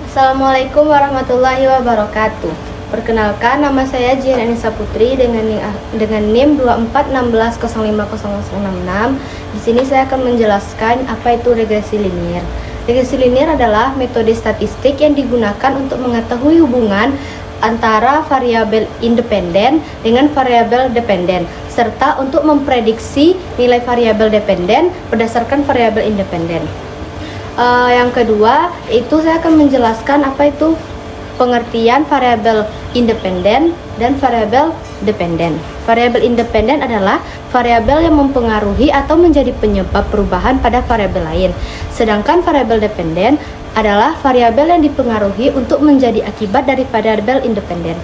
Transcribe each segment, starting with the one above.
Assalamualaikum warahmatullahi wabarakatuh. Perkenalkan, nama saya Jian Anissa Putri dengan NIM 2416050066. Di sini saya akan menjelaskan apa itu regresi linier. Regresi linier adalah metode statistik yang digunakan untuk mengetahui hubungan antara variabel independen dengan variabel dependen, serta untuk memprediksi nilai variabel dependen berdasarkan variabel independen. Yang kedua, itu saya akan menjelaskan apa itu pengertian variabel independen dan variabel dependen. Variabel independen adalah variabel yang mempengaruhi atau menjadi penyebab perubahan pada variabel lain. Sedangkan variabel dependen adalah variabel yang dipengaruhi untuk menjadi akibat dari variabel independen.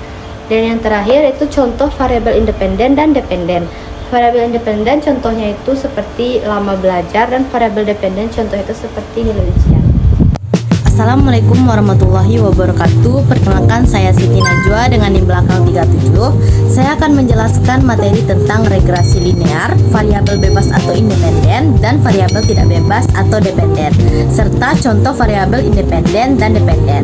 Dan yang terakhir itu contoh variabel independen dan dependen. Variabel independen contohnya itu seperti lama belajar, dan variabel dependen contohnya itu seperti nilai ujian. Assalamualaikum warahmatullahi wabarakatuh. Perkenalkan, saya Siti Najwa dengan NIM belakang 37. Saya akan menjelaskan materi tentang regresi linear, variabel bebas atau independen, dan variabel tidak bebas atau dependen, serta contoh variabel independen dan dependen.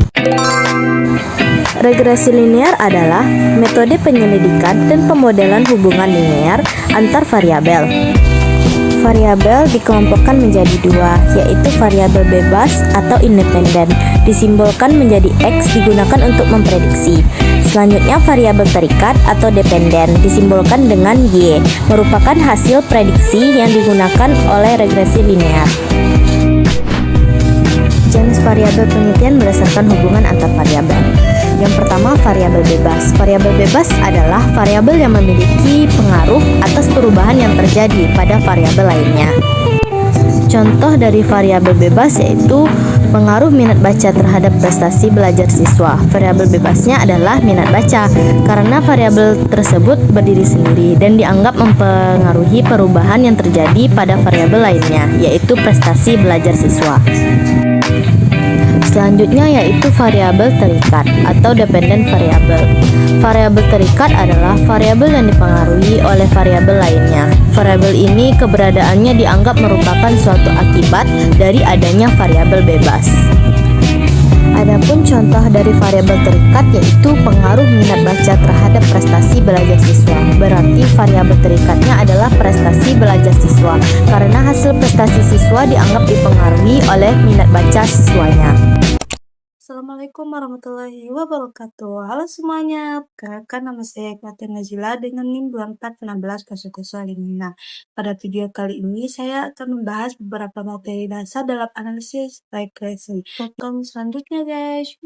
Regresi linear adalah metode penyelidikan dan pemodelan hubungan linear antar variabel. Variabel dikelompokkan menjadi dua, yaitu variabel bebas atau independen, disimbolkan menjadi X, digunakan untuk memprediksi. Selanjutnya variabel terikat atau dependen, disimbolkan dengan Y, merupakan hasil prediksi yang digunakan oleh regresi linear. Jenis variabel penelitian berdasarkan hubungan antar variabel. Yang pertama, variabel bebas. Variabel bebas adalah variabel yang memiliki pengaruh atas perubahan yang terjadi pada variabel lainnya. Contoh dari variabel bebas yaitu pengaruh minat baca terhadap prestasi belajar siswa. Variabel bebasnya adalah minat baca, karena variabel tersebut berdiri sendiri dan dianggap mempengaruhi perubahan yang terjadi pada variabel lainnya, yaitu prestasi belajar siswa. Selanjutnya yaitu variabel terikat atau dependent variable. Variabel terikat adalah variabel yang dipengaruhi oleh variabel lainnya. Variabel ini keberadaannya dianggap merupakan suatu akibat dari adanya variabel bebas. Adapun contoh dari variabel terikat yaitu pengaruh minat baca terhadap prestasi belajar siswa. Berarti variabel terikatnya adalah prestasi belajar siswa, karena hasil prestasi siswa dianggap dipengaruhi oleh minat baca siswanya. Assalamualaikum warahmatullahi wabarakatuh. Halo semuanya, perkenalkan nama saya Fatin Nazila dengan NIM 24160055. Pada video kali ini saya akan membahas beberapa materi dasar dalam analisis regresi. Tonton selanjutnya guys.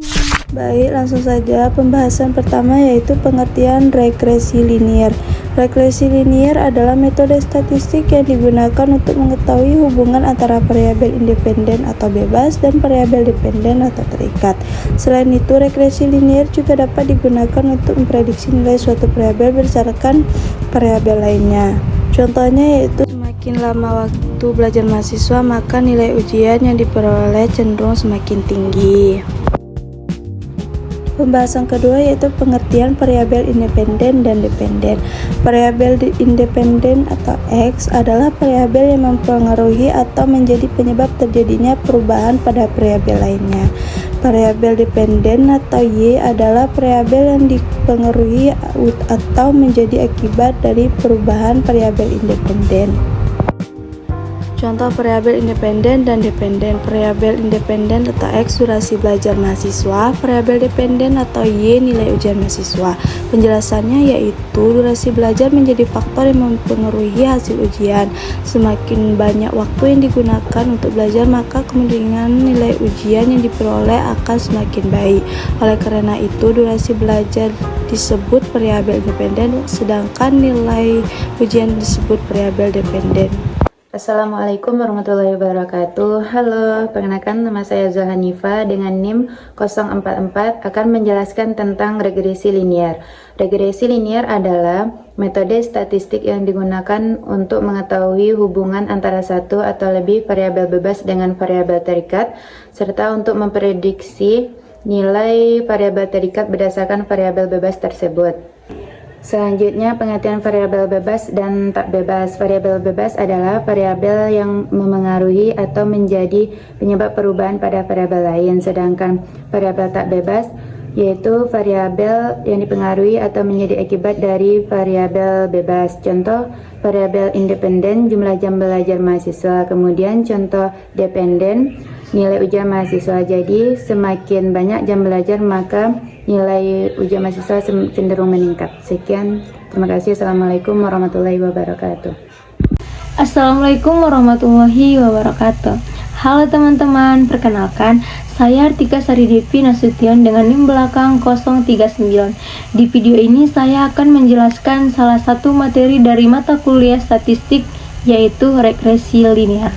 Baik, langsung saja pembahasan pertama yaitu pengertian regresi linier. Regresi linier adalah metode statistik yang digunakan untuk mengetahui hubungan antara variabel independen atau bebas dan variabel dependen atau terikat. Selain itu, regresi linier juga dapat digunakan untuk memprediksi nilai suatu variabel berdasarkan variabel lainnya. Contohnya yaitu semakin lama waktu belajar mahasiswa, maka nilai ujian yang diperoleh cenderung semakin tinggi. Pembahasan kedua yaitu pengertian variabel independen dan dependen. Variabel independen atau X adalah variabel yang mempengaruhi atau menjadi penyebab terjadinya perubahan pada variabel lainnya. Variabel dependen atau Y adalah variabel yang dipengaruhi atau menjadi akibat dari perubahan variabel independen. Contoh variabel independen dan dependen. Variabel independen atau X durasi belajar mahasiswa, variabel dependen atau Y nilai ujian mahasiswa. Penjelasannya yaitu durasi belajar menjadi faktor yang mempengaruhi hasil ujian. Semakin banyak waktu yang digunakan untuk belajar, maka kemungkinan nilai ujian yang diperoleh akan semakin baik. Oleh karena itu, durasi belajar disebut variabel independen, sedangkan nilai ujian disebut variabel dependen. Assalamualaikum warahmatullahi wabarakatuh. Halo, perkenalkan nama saya Zulhanifa dengan NIM 044 akan menjelaskan tentang regresi linier. Regresi linier adalah metode statistik yang digunakan untuk mengetahui hubungan antara satu atau lebih variabel bebas dengan variabel terikat, serta untuk memprediksi nilai variabel terikat berdasarkan variabel bebas tersebut. Selanjutnya, pengertian variabel bebas dan tak bebas. Variabel bebas adalah variabel yang memengaruhi atau menjadi penyebab perubahan pada variabel lain. Sedangkan variabel tak bebas yaitu variabel yang dipengaruhi atau menjadi akibat dari variabel bebas. Contoh, variabel independen jumlah jam belajar mahasiswa. Kemudian contoh dependen nilai ujian mahasiswa. Jadi semakin banyak jam belajar maka nilai ujian mahasiswa cenderung meningkat. Sekian, terima kasih. Assalamualaikum warahmatullahi wabarakatuh. Assalamualaikum warahmatullahi wabarakatuh. Halo teman-teman, perkenalkan saya Artika Sari Devi Nasution dengan NIM belakang 039. Di video ini saya akan menjelaskan salah satu materi dari mata kuliah statistik, yaitu regresi linear.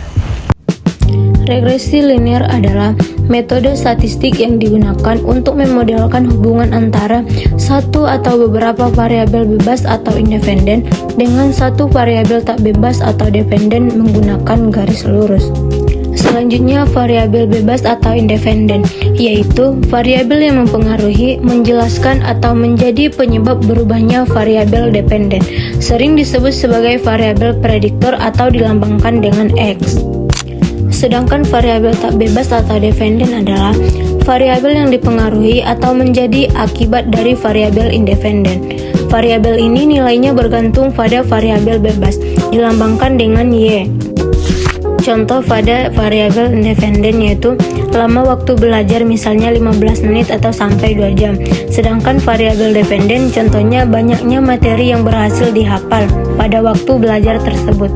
Regresi linear adalah metode statistik yang digunakan untuk memodelkan hubungan antara satu atau beberapa variabel bebas atau independen dengan satu variabel tak bebas atau dependen menggunakan garis lurus. Selanjutnya, variabel bebas atau independen, yaitu variabel yang mempengaruhi, menjelaskan, atau menjadi penyebab berubahnya variabel dependen. Sering disebut sebagai variabel prediktor atau dilambangkan dengan X. Sedangkan variabel tak bebas atau dependen adalah variabel yang dipengaruhi atau menjadi akibat dari variabel independen. Variabel ini nilainya bergantung pada variabel bebas, dilambangkan dengan Y. Contoh pada variabel independen yaitu lama waktu belajar, misalnya 15 menit atau sampai 2 jam. Sedangkan variabel dependen contohnya banyaknya materi yang berhasil dihafal pada waktu belajar tersebut.